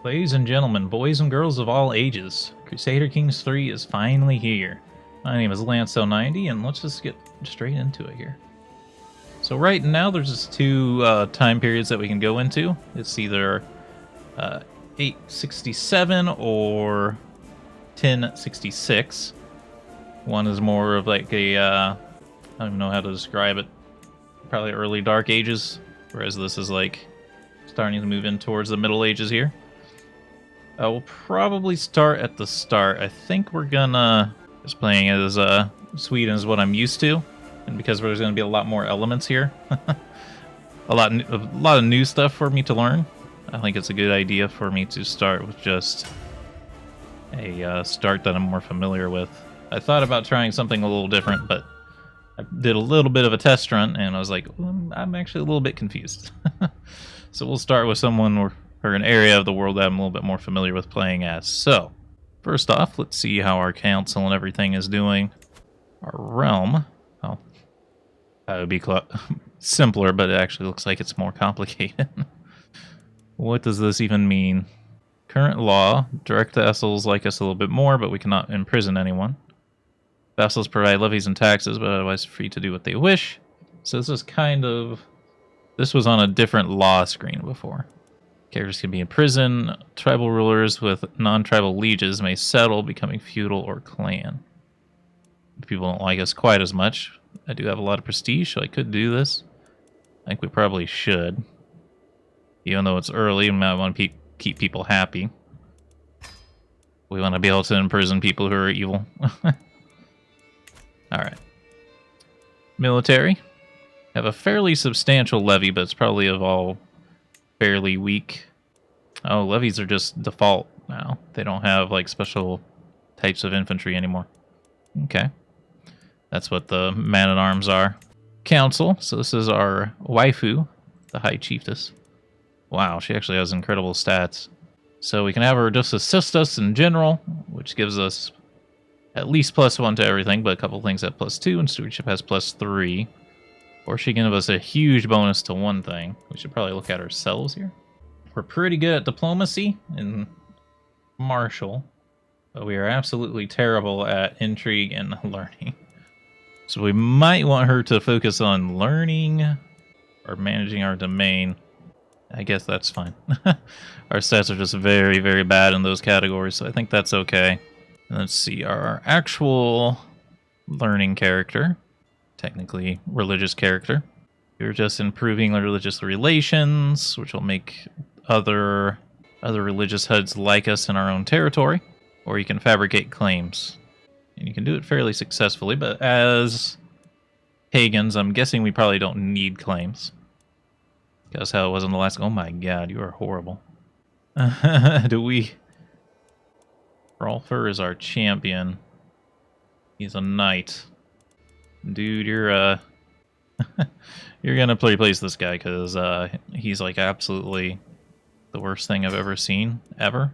Ladies and gentlemen, boys and girls of all ages, Crusader Kings 3 is finally here. My name is Lance Elliott, and let's just get straight into it here. So right now there's just two time periods that we can go into. It's either 867 or 1066. One is more of like a, I don't even know how to describe it, probably early Dark Ages, whereas this is like starting to move in towards the Middle Ages here. We'll probably start at the start. I think we're gonna just playing as Sweden is what I'm used to, and because there's gonna be a lot more elements here, a lot of new stuff for me to learn. I think it's a good idea for me to start with just a start that I'm more familiar with. I thought about trying something a little different, but I did a little bit of a test run, and I was like, I'm actually a little bit confused. So we'll start with someone or an area of the world that I'm a little bit more familiar with playing as. So, first off, let's see how our council and everything is doing. Our realm, well, that would be simpler, but it actually looks like it's more complicated. What does this even mean? Current law, direct vassals like us a little bit more, but we cannot imprison anyone. Vassals provide levies and taxes, but otherwise free to do what they wish. So this is this was on a different law screen before. Characters can be in prison. Tribal rulers with non-tribal lieges may settle, becoming feudal or clan. People don't like us quite as much. I do have a lot of prestige, so I could do this. I think we probably should. Even though it's early, we might want to keep people happy. We want to be able to imprison people who are evil. Alright. Military. Have a fairly substantial levy, but it's probably of all fairly weak. Oh, levies are just default now. They don't have like special types of infantry anymore. Okay. That's what the man-at-arms are. Council. So this is our waifu, the High Chiefess. Wow, she actually has incredible stats. So we can have her just assist us in general, which gives us at least +1 to everything, but a couple things at +2, and stewardship has +3. Or she can give us a huge bonus to one thing. We should probably look at ourselves here. We're pretty good at diplomacy and martial, but we are absolutely terrible at intrigue and learning. So we might want her to focus on learning or managing our domain. I guess that's fine. Our stats are just very, very bad in those categories, so I think that's okay. Let's see, our actual learning character. Technically religious character. You're just improving the religious relations, which will make other religious heads like us in our own territory. Or you can fabricate claims. And you can do it fairly successfully, but as pagans, I'm guessing we probably don't need claims. That's how it was in the last... Oh my god, you are horrible. Rolfer is our champion. He's a knight. Dude, you're gonna replace this guy because he's like absolutely the worst thing I've ever seen ever.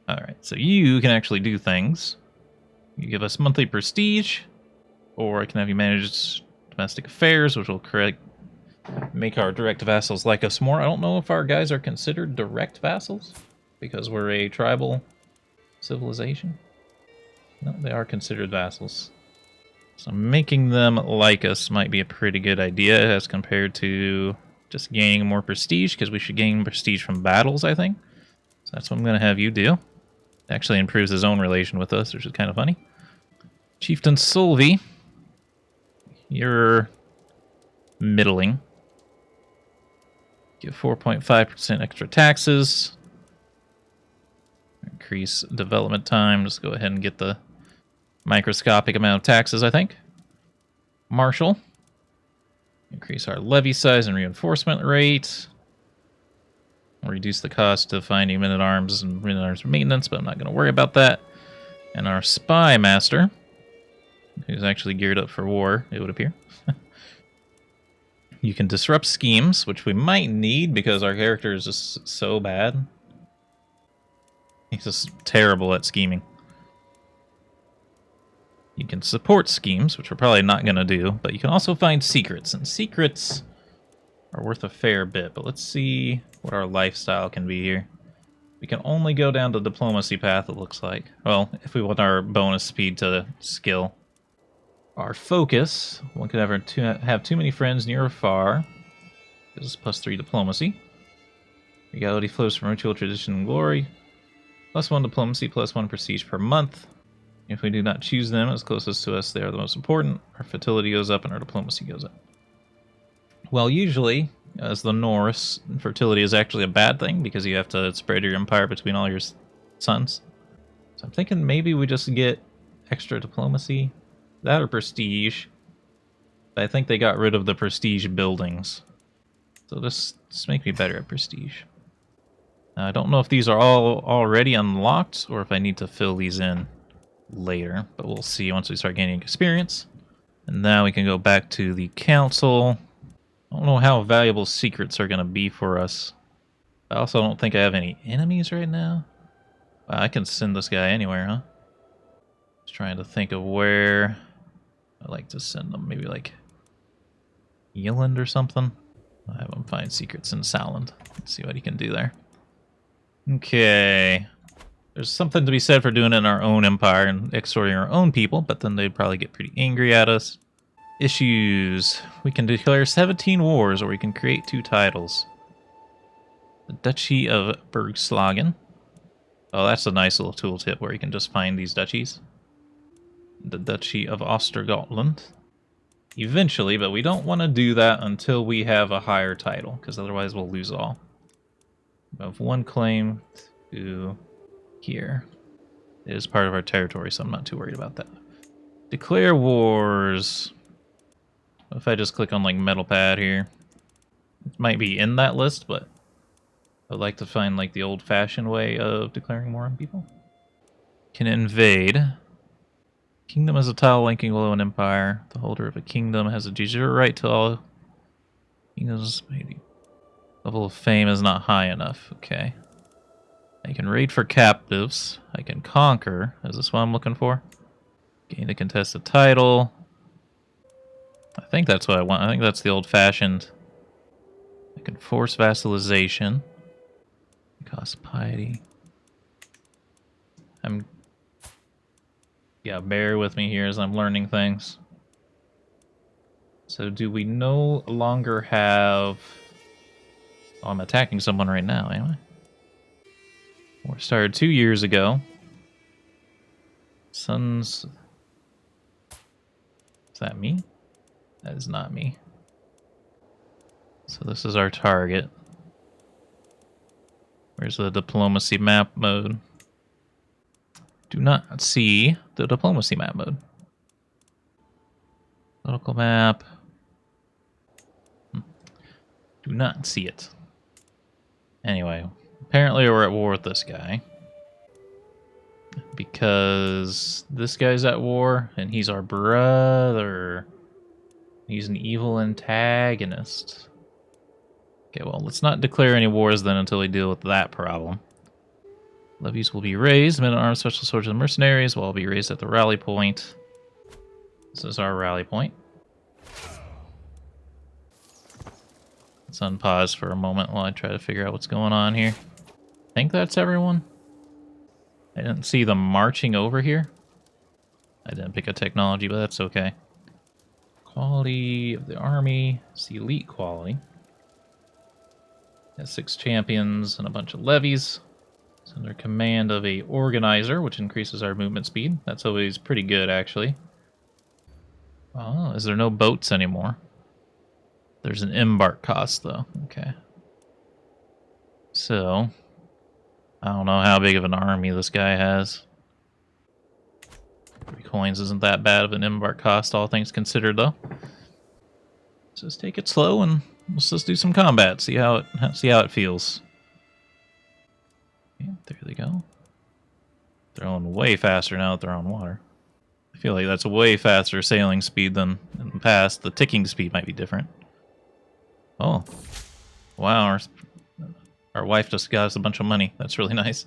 All right, so you can actually do things. You give us monthly prestige, or I can have you manage domestic affairs, which will make our direct vassals like us more. I don't know if our guys are considered direct vassals because we're a tribal civilization. No, they are considered vassals. So making them like us might be a pretty good idea as compared to just gaining more prestige, because we should gain prestige from battles, I think. So that's what I'm going to have you do. It actually improves his own relation with us, which is kind of funny. Chieftain Sylvie, you're middling. Give 4.5% extra taxes. Increase development time. Just go ahead and get the microscopic amount of taxes, I think. Marshal. Increase our levy size and reinforcement rate. Reduce the cost of finding men-at-arms and men-at-arms maintenance, but I'm not going to worry about that. And our Spy Master, who's actually geared up for war, it would appear. You can disrupt schemes, which we might need because our character is just so bad. He's just terrible at scheming. You can support schemes, which we're probably not going to do, but you can also find secrets, and secrets are worth a fair bit. But let's see what our lifestyle can be here. We can only go down the diplomacy path, it looks like. Well, if we want our bonus speed to skill. Our focus, one could ever have too many friends near or far. This is +3 diplomacy. Regality flows from ritual, tradition, and glory. +1 diplomacy, +1 prestige per month. If we do not choose them as closest to us, they are the most important. Our fertility goes up and our diplomacy goes up. Well, usually, as the Norse, fertility is actually a bad thing because you have to spread your empire between all your sons. So I'm thinking maybe we just get extra diplomacy. That or prestige. But I think they got rid of the prestige buildings. So this make me better at prestige. Now, I don't know if these are all already unlocked or if I need to fill these in later. But we'll see once we start gaining experience. And now we can go back to the council. I don't know how valuable secrets are going to be for us. I also don't think I have any enemies right now. Wow, I can send this guy anywhere, huh? Just trying to think of where I like to send them. Maybe like Yeland or something. I have him find secrets in Saland. Let's see what he can do there. Okay. There's something to be said for doing it in our own empire and extorting our own people, but then they'd probably get pretty angry at us. Issues. We can declare 17 wars, or we can create 2 titles. The Duchy of Bergslagen. Oh, that's a nice little tooltip where you can just find these duchies. The Duchy of Ostergotland. Eventually, but we don't want to do that until we have a higher title, because otherwise we'll lose it all. We have 1 claim to here. It is part of our territory, so I'm not too worried about that. Declare wars. If I just click on like metal pad here, it might be in that list, but I'd like to find like the old-fashioned way of declaring war on people. Can invade. Kingdom is a tile linking below an empire. The holder of a kingdom has a de jure right to all kingdoms. Maybe level of fame is not high enough. Okay. I can raid for captives. I can conquer. Is this what I'm looking for? Gain a contested title. I think that's what I want. I think that's the old-fashioned. I can force vassalization. Cost piety. Yeah, bear with me here as I'm learning things. So do we no longer have... Oh, I'm attacking someone right now, am I? War started 2 years ago. Sons... Is that me? That is not me. So this is our target. Where's the diplomacy map mode? Do not see the diplomacy map mode. Political map. Do not see it. Anyway, apparently we're at war with this guy. Because this guy's at war, and he's our brother. He's an evil antagonist. Okay, well, let's not declare any wars then until we deal with that problem. Levies will be raised. Men-at-arms, special soldiers, and mercenaries will all be raised at the rally point. This is our rally point. Let's unpause for a moment while I try to figure out what's going on here. I think that's everyone. I didn't see them marching over here. I didn't pick a technology, but that's okay. Quality of the army. It's the elite quality. Has 6 champions and a bunch of levies. It's under command of a organizer, which increases our movement speed. That's always pretty good, actually. Oh, is there no boats anymore? There's an embark cost, though. Okay. So, I don't know how big of an army this guy has. 3 coins isn't that bad of an embark cost, all things considered, though. Let's just take it slow and let's just do some combat. See how it feels. Yeah, there they go. They're going way faster now that they're on water. I feel like that's a way faster sailing speed than in the past. The ticking speed might be different. Oh, wow! Our wife just got us a bunch of money. That's really nice.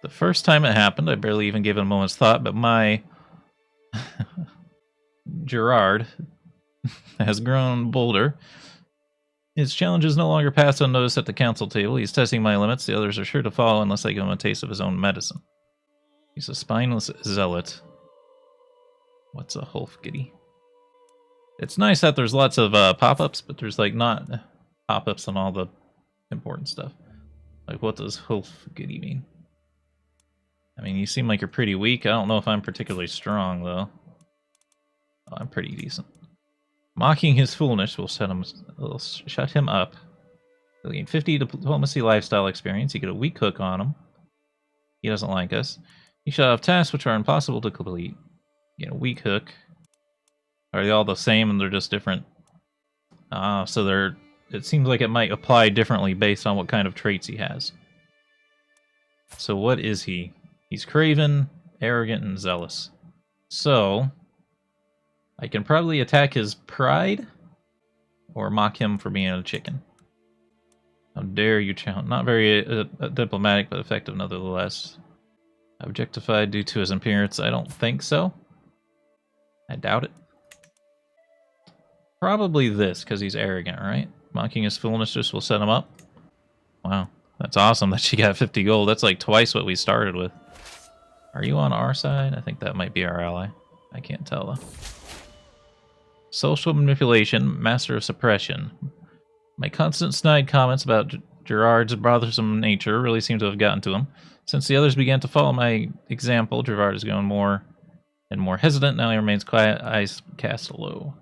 The first time it happened, I barely even gave it a moment's thought, but my Gerard has grown bolder His challenge is no longer passed unnoticed at the council table. He's testing my limits. The others are sure to follow unless I give him a taste of his own medicine. He's a spineless zealot. What's a Hulfgitty? It's nice that there's lots of pop-ups, but there's like not pop-ups on all the important stuff. Like, what does Hulfgitty mean? I mean, you seem like you're pretty weak. I don't know if I'm particularly strong, though. Oh, I'm pretty decent. Mocking his foolness will shut him up. He'll gain 50 diplomacy lifestyle experience. You get a weak hook on him. He doesn't like us. You shall have tasks which are impossible to complete. You get a weak hook. Are they all the same and they're just different? So they're... It seems like it might apply differently based on what kind of traits he has. So what is he? He's craven, arrogant, and zealous. So... I can probably attack his pride, or mock him for being a chicken. How dare you challenge? Not very diplomatic, but effective nonetheless. Objectified due to his appearance? I don't think so. I doubt it. Probably this, because he's arrogant, right? Mocking his foolness just will set him up. Wow, that's awesome that she got 50 gold. That's like twice what we started with. Are you on our side? I think that might be our ally. I can't tell though. Social manipulation, master of suppression. My constant snide comments about Gerard's bothersome nature really seem to have gotten to him. Since the others began to follow my example, Gerard is going more and more hesitant. Now he remains quiet, eyes cast low.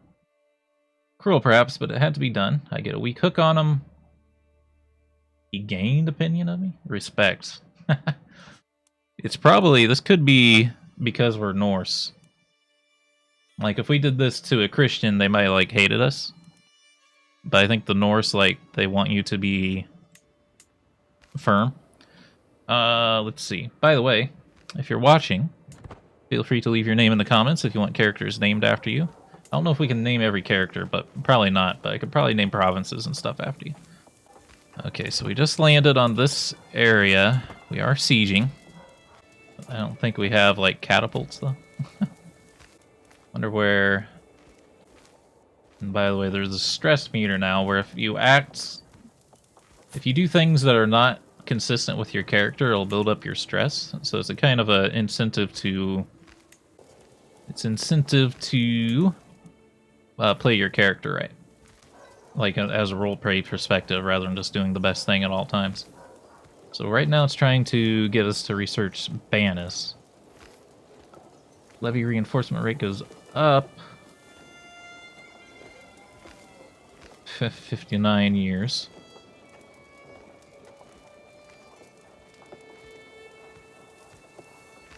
Cruel perhaps, but it had to be done. I get a weak hook on him. He gained opinion of me? Respect. It's probably, this could be because we're Norse. Like, if we did this to a Christian, they might, like, hated us. But I think the Norse, like, they want you to be firm. Let's see. By the way, if you're watching, feel free to leave your name in the comments if you want characters named after you. I don't know if we can name every character, but probably not. But I could probably name provinces and stuff after you. Okay, so we just landed on this area. We are sieging. I don't think we have, like, catapults, though. Wonder where... And by the way, there's a stress meter now where if you do things that are not consistent with your character, it'll build up your stress. So it's a kind of a incentive to... It's incentive to play your character right. Like as a roleplay perspective, rather than just doing the best thing at all times. So right now it's trying to get us to research Banis. Levy reinforcement rate goes up. 59 years.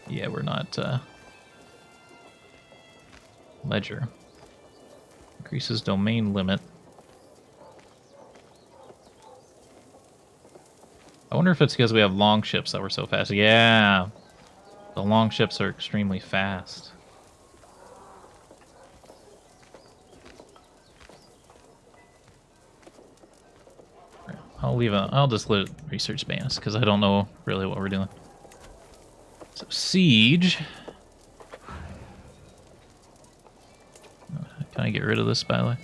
Yeah, we're not, Ledger. Increases domain limit. I wonder if it's because we have long ships that we're so fast. Yeah! The long ships are extremely fast. I'll just let it research Banis, because I don't know really what we're doing. So, Siege. Can I get rid of this, by the way?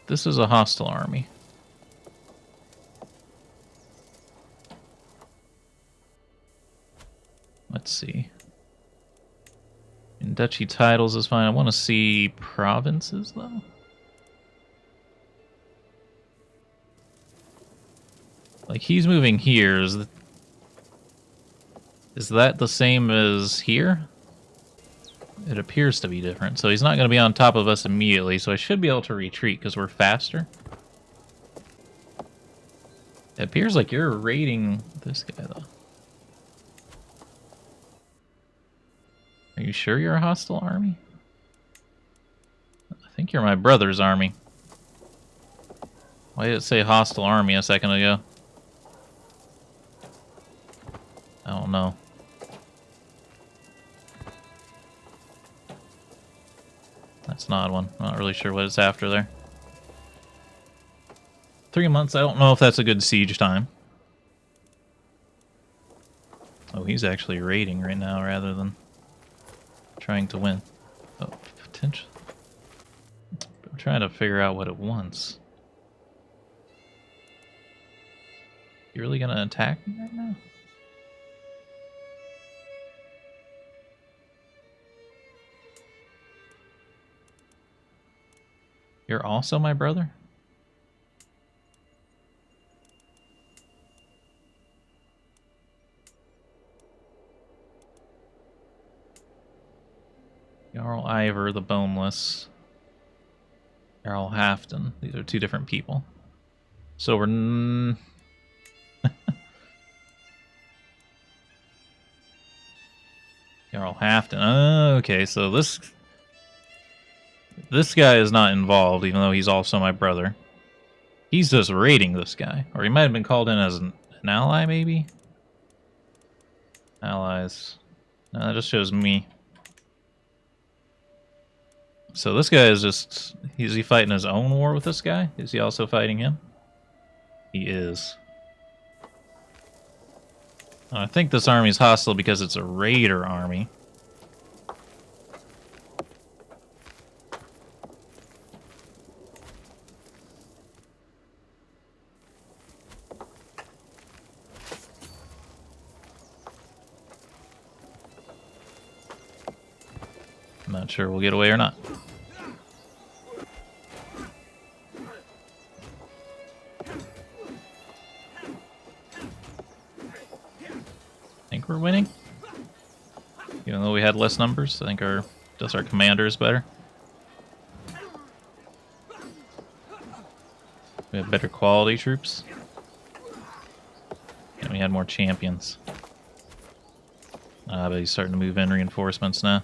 This is a hostile army. Let's see. And duchy titles is fine. I want to see provinces, though. Like, he's moving here. Is that the same as here? It appears to be different. So he's not going to be on top of us immediately, so I should be able to retreat because we're faster. It appears like you're raiding this guy, though. Are you sure you're a hostile army? I think you're my brother's army. Why did it say hostile army a second ago? I don't know. That's an odd one. I'm not really sure what it's after there. 3 months, I don't know if that's a good siege time. Oh, he's actually raiding right now rather than trying to win. Oh, attention. I'm trying to figure out what it wants. You really gonna attack me right now? You're also my brother? Jarl Ivor the Boneless. Jarl Halfton. These are two different people. So we're... Jarl Halfton. Oh, okay, so this guy is not involved, even though he's also my brother. He's just raiding this guy. Or he might have been called in as an ally, maybe? Allies. No, that just shows me. So this guy is just... Is he fighting his own war with this guy? Is he also fighting him? He is. I think this army is hostile because it's a raider army. I'm not sure we'll get away or not. I think we're winning. Even though we had less numbers, I think our commander is better. We have better quality troops. And we had more champions. But he's starting to move in reinforcements now.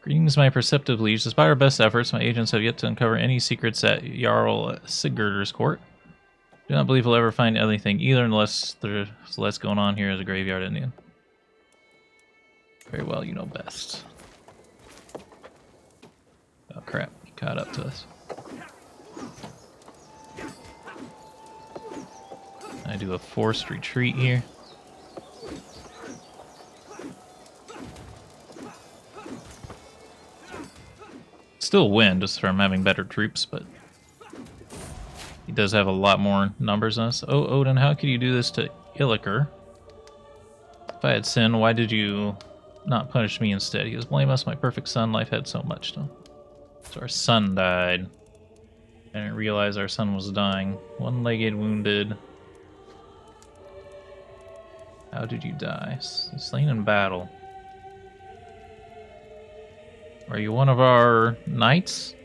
Greetings, my perceptive liege. Despite our best efforts, my agents have yet to uncover any secrets at Jarl Sigurder's court. Do not believe we'll ever find anything either, unless there's less going on here as a graveyard Indian. Very well, you know best. Oh crap, he caught up to us. I do a forced retreat here. Still win just from having better troops, but he does have a lot more numbers than us. Oh, Odin, how could you do this to Illiker? If I had sinned, why did you not punish me instead? He was blameless, my perfect son. Life had so much to him. So our son died. I didn't realize our son was dying. One-legged, wounded. How did you die? Slain in battle. Are you one of our knights?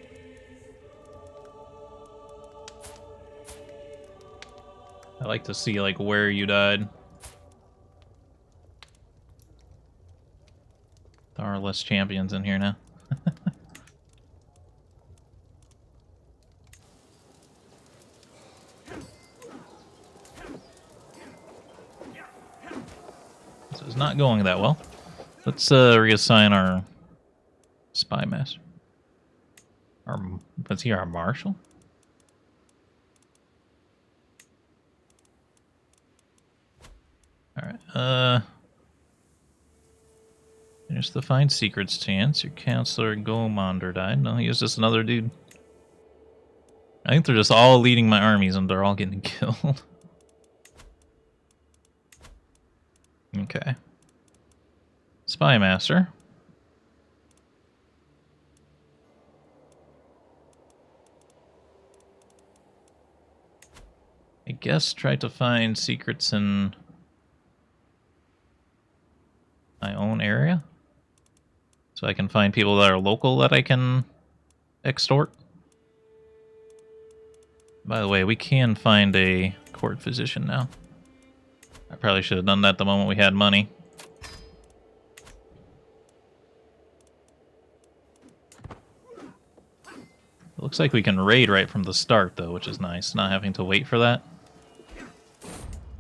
I like to see like where you died. There are less champions in here now. This is not going that well. Let's reassign our spy master. Was he our marshal? Alright, finish the find secrets chance. Your counselor Gomonder died. No, he was just another dude. I think they're just all leading my armies and they're all getting killed. Okay. Spy master. I guess try to find secrets in my own area. So I can find people that are local that I can extort. By the way, we can find a court physician now. I probably should have done that the moment we had money. It looks like we can raid right from the start, though, which is nice, not having to wait for that.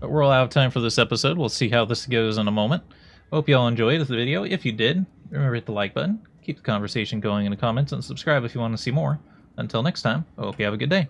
But we're all out of time for this episode. We'll see how this goes in a moment. Hope you all enjoyed the video. If you did, remember to hit the like button, keep the conversation going in the comments, and subscribe if you want to see more. Until next time, I hope you have a good day.